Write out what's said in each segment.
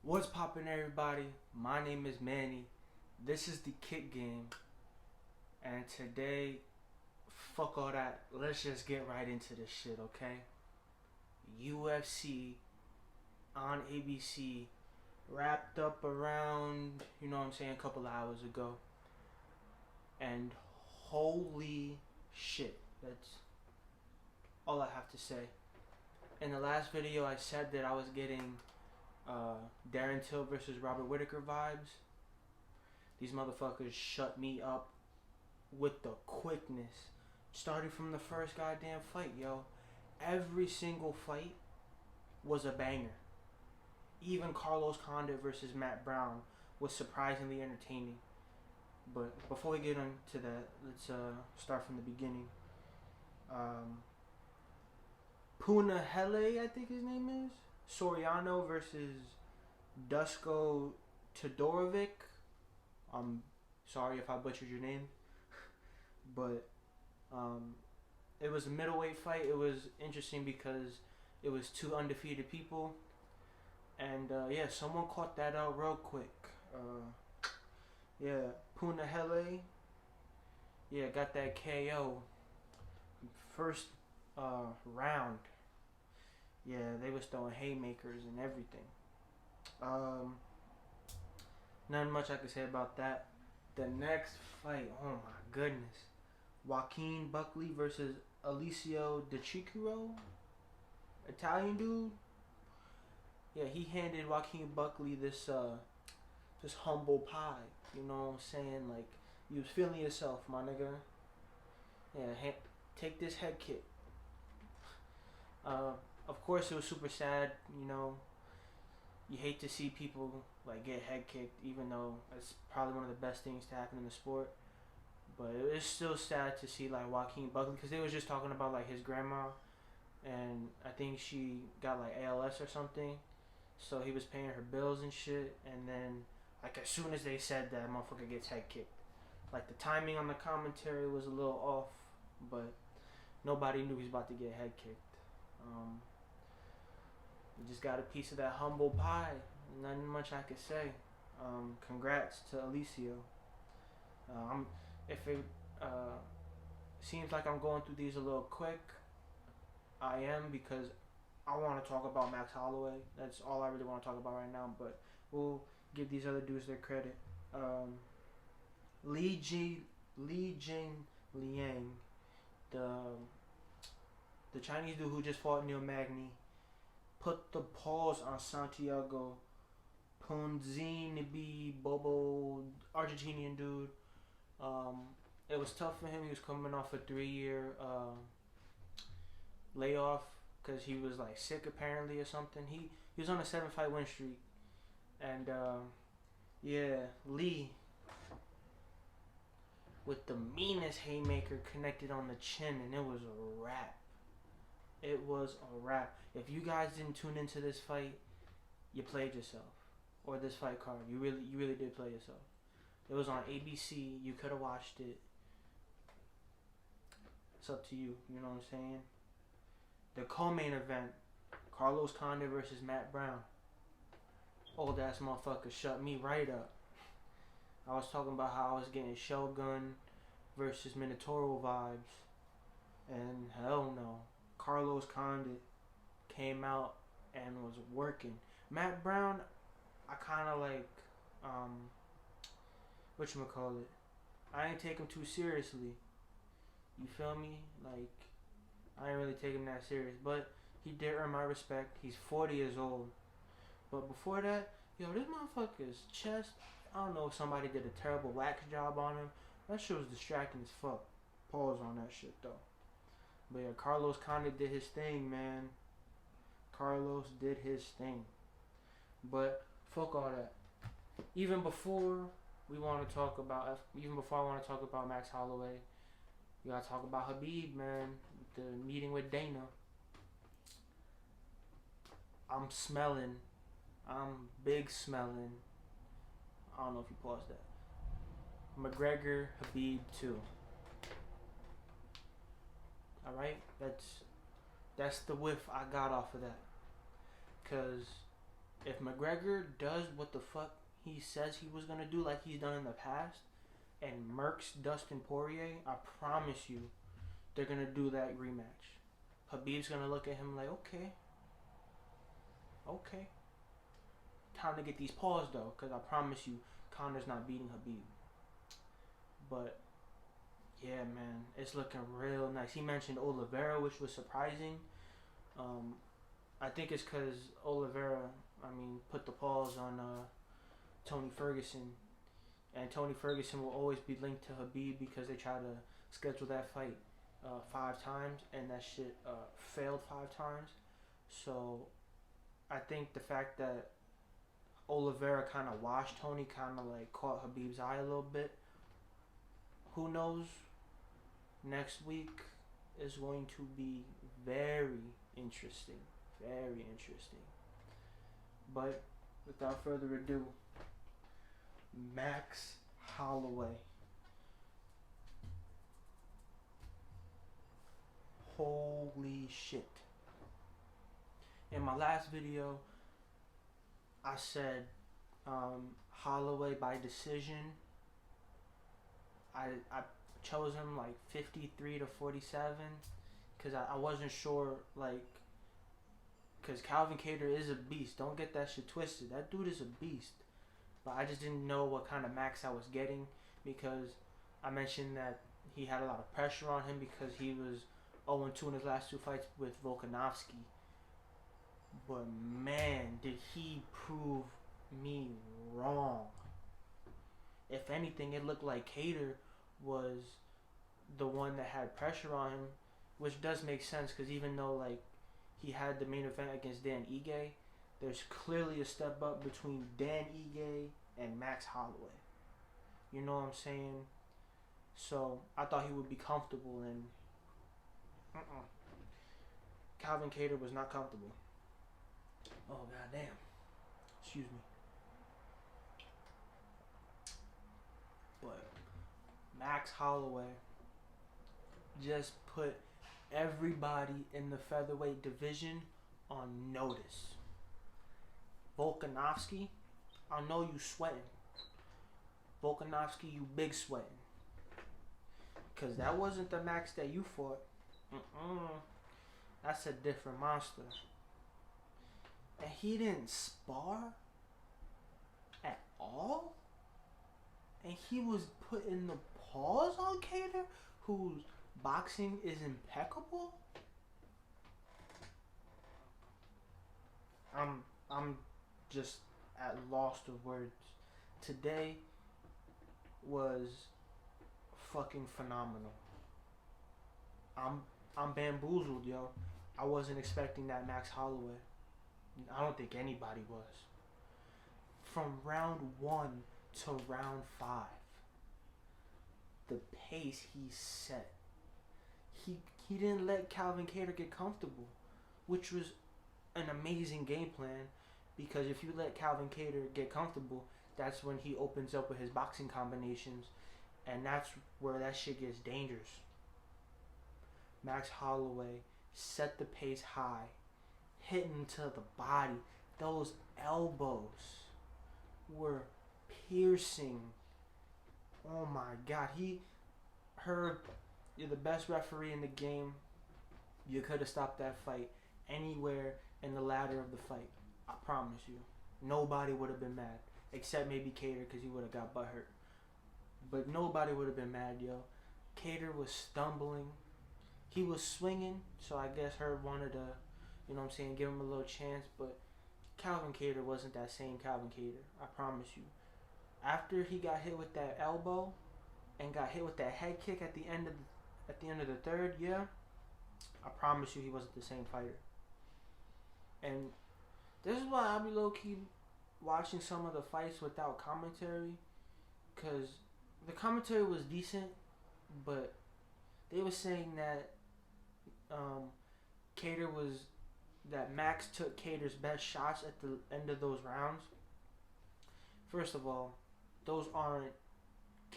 What's poppin', everybody? My name is Manny. This is the Kick Game, and today, fuck all that. Let's just get right into this shit, okay? UFC on ABC wrapped up around, what I'm saying, a couple hours ago, and holy shit, that's all I have to say. In the last video, I said that I was getting Darren Till versus Robert Whittaker vibes. These motherfuckers shut me up with the quickness. Starting from the first goddamn fight, yo. Every single fight was a banger. Even Carlos Condit versus Matt Brown was surprisingly entertaining. But before we get into that, let's start from the beginning. Puna Hele, I think his name is. Soriano versus Dusko Todorovic. I'm sorry if I butchered your name. But um, it was a middleweight fight. It was interesting because it was two undefeated people. And yeah, someone caught that out real quick. Yeah, Puna Hele. Yeah, got that KO. First round. Yeah, they was throwing haymakers and everything. Um, Not much I can say about that. The next fight, oh my goodness. Joaquin Buckley versus Alicio De Chicuro. Italian dude. Yeah, he handed Joaquin Buckley this humble pie. You know what I'm saying? Like, you was feeling yourself, my nigga. Yeah, take this head kick. Uh, of course, it was super sad. You hate to see people like get head kicked, even though it's probably one of the best things to happen in the sport. But it was still sad to see like Joaquin Buckley, because they was just talking about like his grandma, and I think she got like ALS or something, so he was paying her bills and shit. And then like as soon as they said that, motherfucker gets head kicked. Like the timing on the commentary was a little off, but nobody knew he was about to get head kicked. We just got a piece of that humble pie. Nothing much I could say. Congrats to Alicio. If it seems like I'm going through these a little quick, I am, because I want to talk about Max Holloway. That's all I really want to talk about right now. But we'll give these other dudes their credit. Li Jing Liang, the Chinese dude who just fought Neil Magny, put the pause on Santiago Ponzinibbio Bobo, Argentinian dude. It was tough for him. He was coming off a 3-year layoff because he was like sick apparently or something. He was on a 7-fight win streak, and yeah, Lee with the meanest haymaker connected on the chin, and it was a wrap. It was a wrap. If you guys didn't tune into this fight, you played yourself. Or this fight card, you really did play yourself. It was on ABC. You could have watched it. It's up to you. You know what I'm saying? The co-main event, Carlos Condit versus Matt Brown. Old ass motherfucker shut me right up. I was talking about how I was getting Shogun versus Minotauro vibes, and hell no, Carlos Condit came out and was working. Matt Brown, I kind of like, whatchamacallit, I ain't take him too seriously. You feel me? Like, I ain't really take him that serious. But he did earn my respect. He's 40 years old. But before that, yo, this motherfucker's chest, I don't know if somebody did a terrible wax job on him. That shit was distracting as fuck. Pause on that shit, though. But yeah, Carlos Condit did his thing, man. Carlos did his thing. But fuck all that. Even before I want to talk about Max Holloway, we gotta talk about Habib, man. The meeting with Dana. I'm big smelling. I don't know if you paused that. McGregor Habib 2. All right, that's the whiff I got off of that. Cause If McGregor does what the fuck he says he was gonna do, like he's done in the past, and murks Dustin Poirier, I promise you, they're gonna do that rematch. Habib's gonna look at him like, okay, time to get these paws though, because I promise you, Conor's not beating Habib. But yeah, man, it's looking real nice. He mentioned Oliveira, which was surprising. I think it's because Oliveira, put the paws on Tony Ferguson, and Tony Ferguson will always be linked to Habib because they try to schedule that fight 5 times, and that shit failed 5 times. So I think the fact that Oliveira kind of washed Tony, kind of like caught Habib's eye a little bit. Who knows? Next week is going to be very interesting. Very interesting. But without further ado, Max Holloway. Holy shit. In my last video, I said Holloway by decision. I chose him like 53 to 47 because I wasn't sure, like, because Calvin Kattar is a beast. Don't get that shit twisted. That dude is a beast. But I just didn't know what kind of max I was getting because I mentioned that he had a lot of pressure on him because he was 0-2 in his last 2 fights with Volkanovski. But man, did he prove me wrong. If anything, it looked like Kattar was the one that had pressure on him, which does make sense because even though like he had the main event against Dan Ige, there's clearly a step up between Dan Ige and Max Holloway. You know what I'm saying? So I thought he would be comfortable, and Calvin Kattar was not comfortable. Oh goddamn! Excuse me. But Max Holloway just put everybody in the featherweight division on notice. Volkanovski, I know you sweating. Volkanovski, you big sweating. Because that wasn't the Max that you fought. That's a different monster. And he didn't spar at all? And he was putting the paws on Kattar, whose boxing is impeccable? I'm just at loss of words. Today was fucking phenomenal. I'm bamboozled, yo. I wasn't expecting that Max Holloway. I don't think anybody was. From round 1 to round 5, the pace he set. He didn't let Calvin Kattar get comfortable, which was an amazing game plan, because if you let Calvin Kattar get comfortable, that's when he opens up with his boxing combinations, and that's where that shit gets dangerous. Max Holloway set the pace high, hitting to the body. Those elbows were piercing. Oh my God. Herb, you're the best referee in the game. You could have stopped that fight anywhere in the ladder of the fight. I promise you. Nobody would have been mad. Except maybe Kattar, because he would have got butthurt. But nobody would have been mad, yo. Kattar was stumbling. He was swinging, so I guess Herb wanted to, you know what I'm saying, give him a little chance. But Calvin Kattar wasn't that same Calvin Kattar. I promise you. After he got hit with that elbow and got hit with that head kick at the end of the third, yeah, I promise you he wasn't the same fighter. And this is why I'll be low-key watching some of the fights without commentary, because the commentary was decent, but they were saying that that Max took Kattar's best shots at the end of those rounds. First of all, those aren't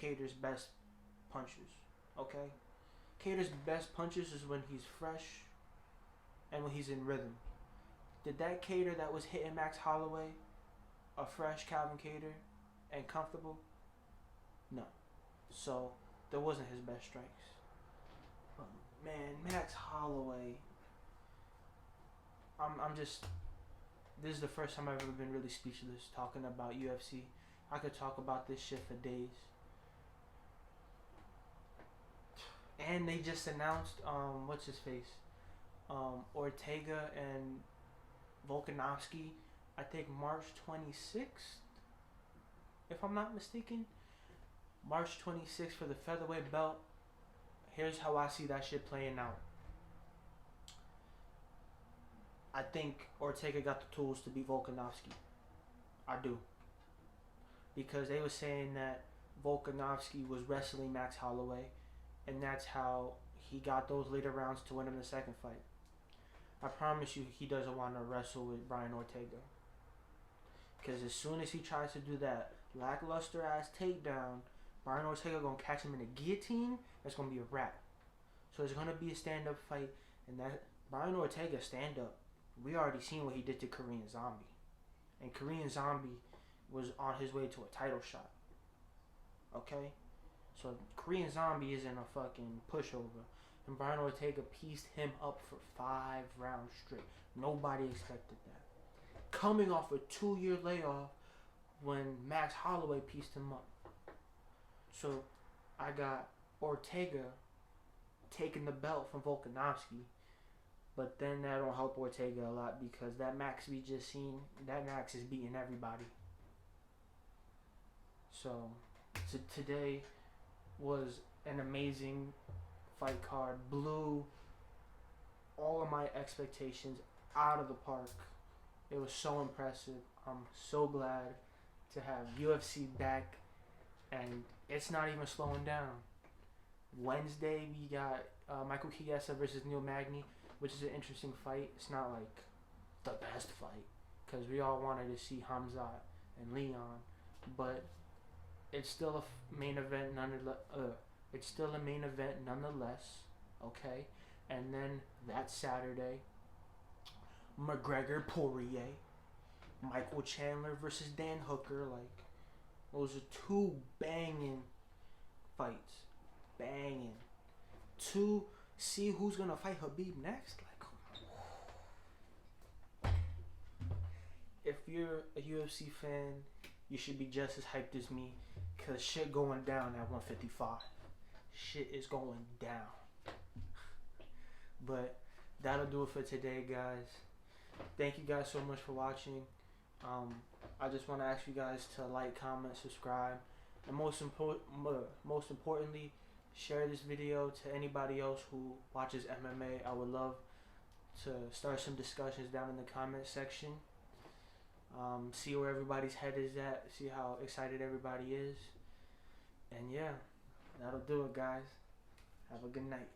Kattar's best punches, okay? Kattar's best punches is when he's fresh and when he's in rhythm. Did that Cater that was hitting Max Holloway a fresh Calvin Cater and comfortable? No. So that wasn't his best strikes. But man, Max Holloway. I'm just. This is the first time I've ever been really speechless talking about UFC. I could talk about this shit for days. And they just announced what's his face? Ortega and Volkanovski, I think March 26th, if I'm not mistaken. March 26th for the featherweight belt. Here's how I see that shit playing out. I think Ortega got the tools to beat Volkanovski. I do. Because they were saying that Volkanovski was wrestling Max Holloway, and that's how he got those later rounds to win him the second fight. I promise you he doesn't want to wrestle with Brian Ortega. Because as soon as he tries to do that lackluster ass takedown, Brian Ortega gonna catch him in a guillotine. That's gonna be a wrap. So it's gonna be a stand up fight, and that Brian Ortega stand up. We already seen what he did to Korean Zombie, and Korean Zombie was on his way to a title shot. Okay, so Korean Zombie isn't a fucking pushover, and Brian Ortega pieced him up for 5 rounds straight. Nobody expected that. Coming off a 2-year layoff when Max Holloway pieced him up. So I got Ortega taking the belt from Volkanovski, but then that don't help Ortega a lot because that Max we just seen, that Max is beating everybody. So today was an amazing fight card. Blew all of my expectations out of the park. It was so impressive. I'm so glad to have UFC back, and it's not even slowing down. Wednesday we got Michael Chiesa versus Neil Magny, which is an interesting fight. It's not like the best fight because we all wanted to see Hamzat and Leon, but it's still a main event nonetheless. It's still a main event nonetheless. Okay, and then that Saturday, McGregor Poirier, Michael Chandler versus Dan Hooker. Like, those are 2 banging fights. Banging. To see who's gonna fight Khabib next. Like, if you're a UFC fan, you should be just as hyped as me, cause shit going down at 155. Shit is going down. But that'll do it for today, guys. Thank you guys so much for watching. I just want to ask you guys to like, comment, subscribe, and most importantly, share this video to anybody else who watches MMA. I would love to start some discussions down in the comment section. See where everybody's head is at. See how excited everybody is. And yeah, that'll do it, guys. Have a good night.